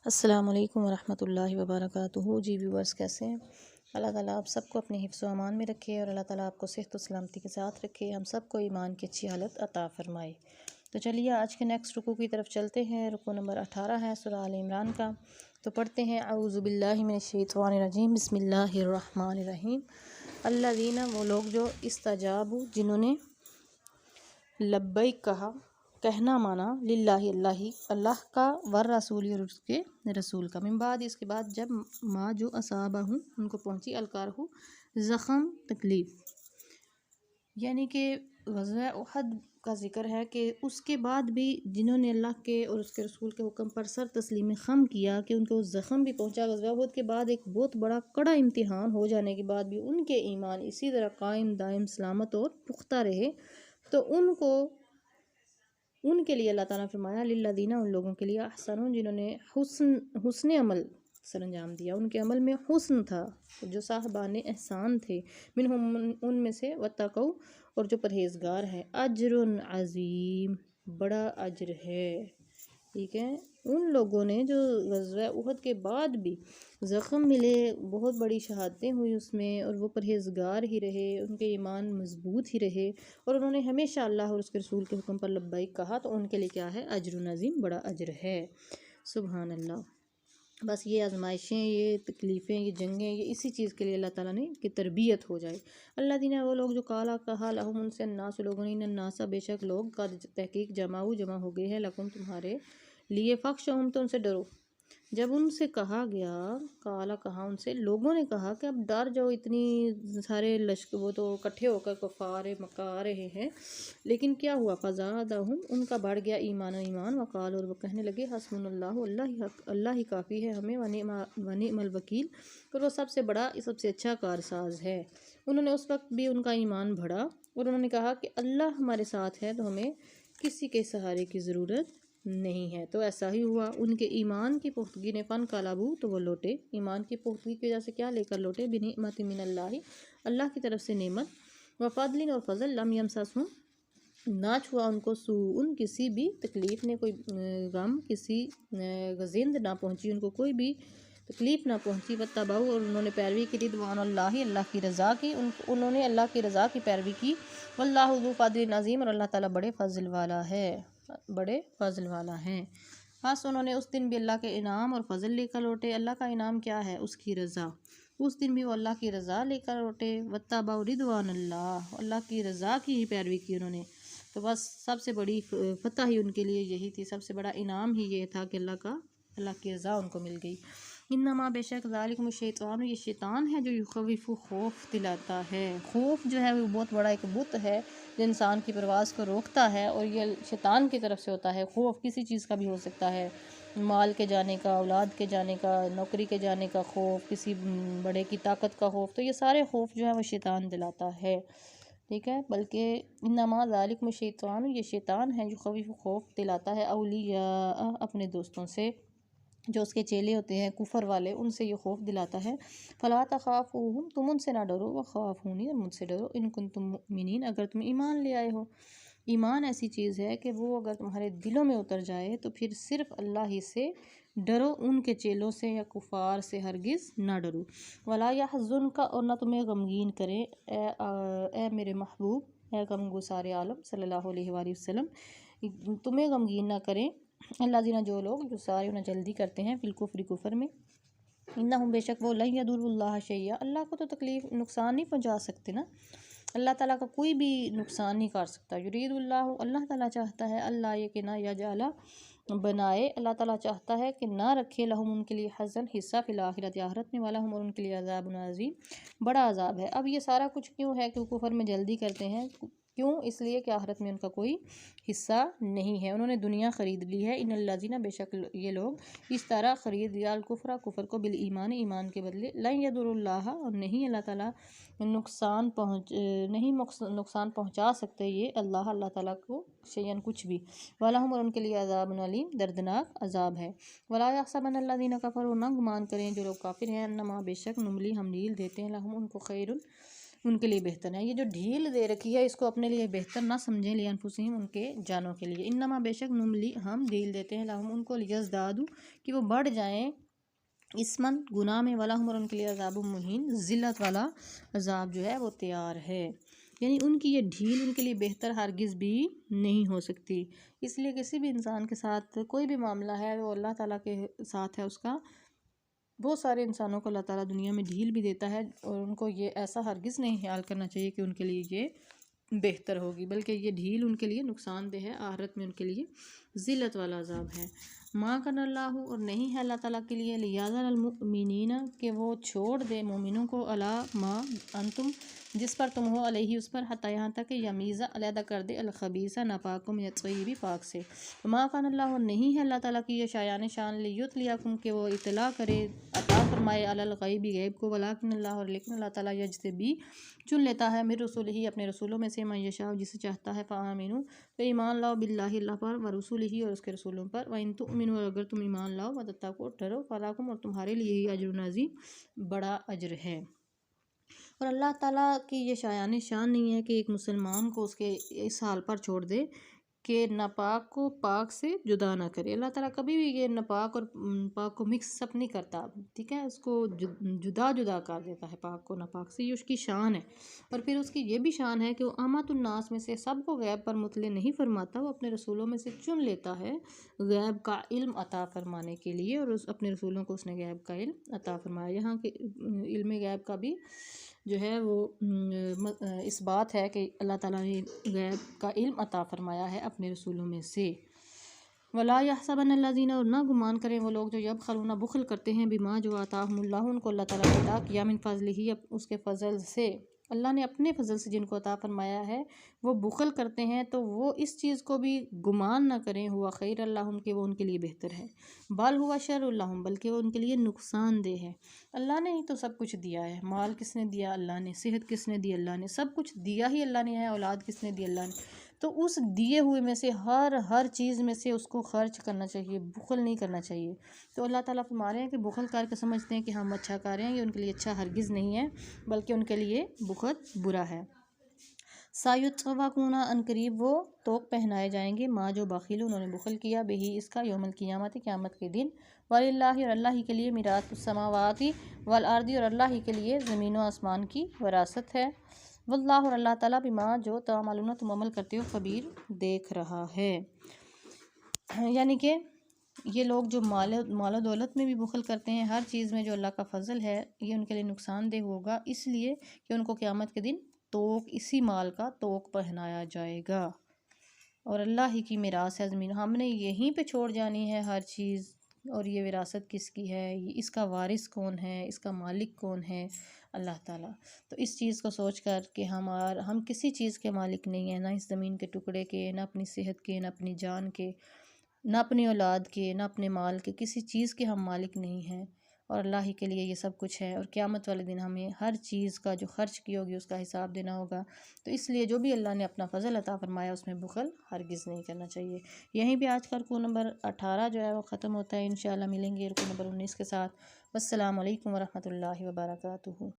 अस्सलाम वालेकुम वरहमतुल्लाहि वबरकातुहू। जी व्यूवर्स, कैसे हैं? अल्लाह ताला आप सबको अपने हिफ्ज़ व अमान में रखे और अल्लाह ताला आपको सेहत व सलामती के साथ रखे, हम सबको ईमान की अच्छी हालत अता फ़रमाए। तो चलिए आज के नेक्स्ट रुकू की तरफ चलते हैं। रुकू नंबर 18 है सूरह आल इमरान का। तो पढ़ते हैं औज़ु बिल्लाहि मिनश्शैतानिर्रजीम बिस्मिल्लाहिर्रहमानिर्रहीम। अल्लज़ीना, वो लोग जो इस्तजाबु, जिन्होंने लब्बैक कहा, कहना माना, लिल्लाहि, अल्लाह का, वर रसूल और उसके रसूल का, मिन बाद, इसके बाद, जब माँ जो असाबहु उनको पहुँची, अलकारहु ज़ख़म, तकलीफ़, यानी कि ग़ज़वा उहद का ज़िक्र है कि उसके बाद भी जिन्होंने अल्लाह के और उसके रसूल के हुक्म पर सर तस्लीम ख़म किया कि उनको ज़ख़म भी पहुँचा। ग़ज़वा उहद के बाद एक बहुत बड़ा कड़ा इम्तिहान हो जाने के बाद भी उनके ईमान इसी तरह कायम दायम सलामत और पुख्ता रहे, तो उनके लिए अल्लाह ताला ने फरमाया लिल्लज़ीना, उन लोगों के लिए, अहसनुन, जिन्होंने हुस्न अमल सरंजाम दिया, उनके अमल में हुस्न था, जो साहबाने एहसान थे, मिनहुम, उनमें से, वत्तक़ौ, और जो परहेज़गार हैं, अजरुन अज़ीम, बड़ा अजर है। ठीक है, उन लोगों ने जो ग़ज़वा उहद के बाद भी ज़ख़म मिले, बहुत बड़ी शहादतें हुई उसमें, और वो परहेज़गार ही रहे, उनके ईमान मज़बूत ही रहे, और उन्होंने हमेशा अल्लाह और उसके रसूल के हुक्म पर लब्बैक कहा, तो उनके लिए क्या है? अजरुन अज़ीम, बड़ा अजर है। सुभान अल्लाह। बस ये आजमाइशें, ये तकलीफ़ें, ये जंगें, ये इसी चीज़ के लिए अल्लाह ताला ने कि तरबियत हो जाए। अल्लाह दीना, वो लोग जो काला कहा लहुम, उनसे, अन्नास, लोगों ने, अन्नासा, बेशक लोग, का तहकीक जमा हो गए हैं, लकुम, तुम्हारे लिए, फ़ख्शहुम, तो उनसे डरो। जब उनसे कहा गया, काला कहा, उनसे लोगों ने कहा कि अब डर जाओ, इतनी सारे लश्कर वो तो इकट्ठे होकर कुफ़ार मक्का आ रहे हैं, लेकिन क्या हुआ? फ़ज़ादहुम, उनका बढ़ गया ईमान, वक़ाल, और वो कहने लगे, हस्बुनल्लाहु, अल्लाह ही काफ़ी है हमें, व निअमल वकील, और वो सबसे बड़ा, सबसे अच्छा कारसाज है। उन्होंने उस वक्त भी उनका ईमान बढ़ा और उन्होंने कहा कि अल्लाह हमारे साथ है, तो हमें किसी के सहारे की ज़रूरत नहीं है। तो ऐसा ही हुआ, उनके ईमान की पुख्तगी ने फ़न कालाबू, तो वो लौटे, ईमान की पुख्तगी की वजह से क्या लेकर लौटे? बिनिअमति मिनल्लाहि, अल्लाह की तरफ से नेमत, व फ़ज़लिन, और फ़ज़ल, लम यमससहुम, ना छुआ उनको, सूउन, किसी भी तकलीफ़ ने, कोई गम, किसी गज़िंद ना पहुँची उनको, कोई भी तकलीफ़ ना पहुँची, वत्तबऊ, और उन्होंने पैरवी की, रिदवानुल्लाहि, अल्लाह की रज़ा की, उन्होंने अल्लाह की रज़ा की पैरवी की, वल्लाहु ज़ू फ़ज़लिन अज़ीम, और अल्लाह ताला बड़े फ़ज़ल वाला है, बड़े फ़ज़ल वाला है। बस उन्होंने उस दिन भी अल्लाह के इनाम और फ़ज़ल लेकर लौटे। अल्लाह का इनाम क्या है? उसकी रज़ा। उस दिन भी वो अल्लाह की रज़ा लेकर लौटे। वत्तबऊ रिदवानुल्लाह, अल्लाह की रज़ा की ही पैरवी की उन्होंने। तो बस सबसे बड़ी फ़तह ही उनके लिए यही थी, सबसे बड़ा इनाम ही ये था कि अल्लाह की रज़ा उनको मिल गई। इन्नमा, बेशक, ज़ालिकुम शैतान, ये शैतान है जो युख़व्विफ़ु, खौफ दिलाता है। खौफ जो है वो बहुत बड़ा एक बुत है जो इंसान की परवाज़ को रोकता है, और ये शैतान की तरफ से होता है। खौफ किसी चीज़ का भी हो सकता है, माल के जाने का, औलाद के जाने का, नौकरी के जाने का खौफ, किसी बड़े की ताकत का खौफ, तो ये सारे खौफ जो है वो शैतान दिलाता है। ठीक है, बल्कि इन्नमा ज़ालिकुम शैतान, ये शैतान है जो खौफ दिलाता है, औलिया, अपने दोस्तों से, जो उसके चेले होते हैं कुफर वाले, उनसे ये खौफ दिलाता है। फ़ला तख़ाफ़ूहुम, तुम उनसे ना डरो, व ख़ाफ़ूनी, और मुझसे डरो, इन कुंतुम मुमिनीन, अगर तुम ईमान ले आए हो। ईमान ऐसी चीज़ है कि वो अगर तुम्हारे दिलों में उतर जाए तो फिर सिर्फ़ अल्लाह ही से डरो, उनके चेलों से या कुफार से हरगिज़ ना डरो। वला यहज़ुनका, और ना तुम्हें गमगीन करे, ए मेरे महबूब, ए गमगुसार आलम सल्लल्लाहु अलैहि वसल्लम, तुम्हें गमगीन ना करें अल्लाज़ीना, जो लोग, जो सारे उन्हें जल्दी करते हैं, फिलकुफ्री, कुफर में, इन्नहुम, बेशक वो, लन यदुरुल्लाह शैया, अल्लाह को तो तकलीफ़ नुकसान नहीं पहुँचा सकते ना, अल्लाह ताला का कोई भी नुकसान नहीं कर सकता। युरीदुल्लाहु, अल्लाह ताला चाहता है, अल्लाह ये कि ना यजअला, बनाए, अल्लाह ताला चाहता है कि ना रखे, लहुम, उनके लिए, हज़न, हिस्सा, फिल आखिरत, आखिरत में, वाला हम, और उनके लिए अज़ाबुन अज़ीम, बड़ा अज़ाब है। अब ये सारा कुछ क्यों है कि कुफर में जल्दी करते हैं? क्यों? इसलिए कि आखिरत में उनका कोई हिस्सा नहीं है, उन्होंने दुनिया ख़रीद ली है। इन्नल्लाज़ीना, बेशक ये लोग, इस तरह ख़रीद लिया कुफरा, कुफर को, बिल ईमान, ईमान के बदले, लन यदुरुल्लाह, और नहीं अल्लाह ताला नुकसान पहुँचा सकते ये अल्लाह ताला को, शैयन, कुछ भी, वलहुम, और उनके लिए अज़ाबुन अलीम, दर्दनाक अज़ाब है। वला यहसबन अल्लज़ीना कफ़रू, न गुमान करें जो लोग काफिर हैं, अन्नमा, बेशक, नुमली, हम नील देते हैं, लहुम, उनको, खैरुन, उनके लिए बेहतर है। ये जो ढील दे रखी है इसको अपने लिए बेहतर ना समझें, ले अनफुसिहिम उनके जानों के लिए। इन्नमा बेशक नुमली हम ढील देते हैं लाहुम उनको, लियज़दादु कि वो बढ़ जाएं, इसमन गुनाह में, वाला हम और उनके लिए अज़ाब मुहीन ज़िल्लत वाला अज़ाब जो है वो तैयार है। यानी उनकी ये ढील उनके लिए बेहतर हरगिज़ भी नहीं हो सकती। इसलिए किसी भी इंसान के साथ कोई भी मामला है वो अल्लाह ताला के साथ है उसका, बहुत सारे इंसानों को अल्लाह ताला दुनिया में ढील भी देता है और उनको ये ऐसा हरगिज़ नहीं ख्याल करना चाहिए कि उनके लिए ये बेहतर होगी, बल्कि ये ढील उनके लिए नुकसानदेह है, आखिरत में उनके लिए ज़िल्लत वाला अज़ाब है। माँ का अल्लाह और नहीं है अल्लाह ताला के लिए लियाज़ल मुमिनीना कि वो छोड़ दे मोमिनों को, अला माँ अंतुम जिस पर तुम हो, अलैहि उस पर, हत्ता यहाँ तक कि यमीज़ा अलहदा कर दे अलखबीसा नापाकुम यत्तय्यिबी पाक से। माँ का अल्लाह और नहीं है अल्लाह ताला की ये शायान शान लियुतलियाकुम कि वो इतला करे अता फरमाए अलल गैबी गैब को, वलाकिन अल्लाह और लेकिन अल्लाह ताला यज्तबी चुन लेता है मिर रसूल ही अपने रसूलों में से, मन यशा जिसे चाहता है, फ़ामिनु तो ईमान लाओ बिल्लाहि अल्लाह पर, व रसूलिही और उसके रसूलों पर, व इन तुमिनु और अगर तुम ईमान लाओ, व तत्तक़ू डरो, फलाकुम और तुम्हारे लिए ही अजरुन अज़ीम बड़ा अजर है। और अल्लाह ताला की ये शायान शान नहीं है कि एक मुसलमान को उसके इस हाल पर छोड़ दे कि नापाक को पाक से जुदा ना करे। अल्लाह ताला कभी भी ये नापाक और पाक को मिक्स अप नहीं करता, ठीक है, उसको जुदा जुदा कर देता है पाक को नापाक से, ये उसकी शान है। और फिर उसकी ये भी शान है कि वो अमातुन्नास में से सबको गैब पर मुतले नहीं फरमाता, वो अपने रसूलों में से चुन लेता है गैब का इल्म अता फरमाने के लिए, और उस अपने रसूलों को उसने गैब का इल्म अता फरमाया। यहाँ के इल्म गैब का भी जो है वो इस बात है कि अल्लाह ताला ने गैब का इल्म अता फरमाया है अपने रसूलों में से। वला यहसबन्नल्लज़ीना और ना गुमान करें वो लोग जो यबखलूना बुखल करते हैं, बिमा जो आताहुमुल्लाहु उनको अल्लाह ताला ने अता किया, मिन फ़ज़लिही उसके फ़ज़ल से, अल्लाह ने अपने फ़ज़ल से जिनको अता फरमाया है वो बुखल करते हैं, तो वो इस चीज़ को भी गुमान ना करें हुआ खैर अल्लाहुम के वो उनके लिए बेहतर है, बल हुआ शर्रुल्लाहुम बल्कि वो उनके लिए नुकसानदेह है। अल्लाह ने ही तो सब कुछ दिया है, माल किसने दिया? अल्लाह ने। सेहत किसने दी? अल्लाह ने। सब कुछ दिया ही अल्लाह ने है। औलाद किसने दी? अल्लाह ने। तो उस दिए हुए में से हर चीज़ में से उसको खर्च करना चाहिए, बुखल नहीं करना चाहिए। तो अल्लाह ताला फरमा रहे हैं कि बुखल करके समझते हैं कि हम अच्छा कर रहे हैं, ये उनके लिए अच्छा हरगिज़ नहीं है, बल्कि उनके लिए बुखल बुरा है। सायुत्सवाकूना अनकरीब वो तोक पहनाए जाएंगे, माँ जो बाखिल उन्होंने बुखल किया, बेही इसका यौमल क़ियामत क़यामत के दिन, वलिल्लाहि और अल्लाह ही के लिए मिरातुस समावाति वल अर्दी और अल्लाह ही के लिए ज़मीन व आसमान की वरासत है, वल्लाहु और अल्लाह ताला बिमा जो तामलून तुम अमल करते हो खबीर देख रहा है। यानी कि ये लोग जो मालो दौलत में भी बुखल करते हैं, हर चीज़ में जो अल्लाह का फ़ज़ल है ये उनके लिए नुकसानदेह होगा, इसलिए कि उनको क़यामत के दिन तोक इसी माल का तोक पहनाया जाएगा। और अल्लाह ही की मिरास है ज़मीन, हमने यहीं पे छोड़ जानी है हर चीज़, और ये विरासत किसकी है, ये इसका वारिस कौन है, इसका मालिक कौन है? अल्लाह ताला। तो इस चीज़ को सोच कर कि हम किसी चीज़ के मालिक नहीं हैं, ना इस ज़मीन के टुकड़े के, ना अपनी सेहत के, ना अपनी जान के, ना अपनी औलाद के, ना अपने माल के, किसी चीज़ के हम मालिक नहीं हैं, और अल्लाह ही के लिए ये सब कुछ है। और क़यामत वाले दिन हमें हर चीज़ का जो खर्च की होगी उसका हिसाब देना होगा। तो इसलिए जो भी अल्लाह ने अपना फ़ज़ल अता फ़रमाया उसमें बुखल हरगिज़ नहीं करना चाहिए। यहीं पे आज का रुकू नंबर 18 जो है वो ख़त्म होता है। इंशाअल्लाह मिलेंगे रुकू नंबर 19 के साथ। वस्सलामु अलैकुम वरहमतुल्लाहि वबरकातुहू।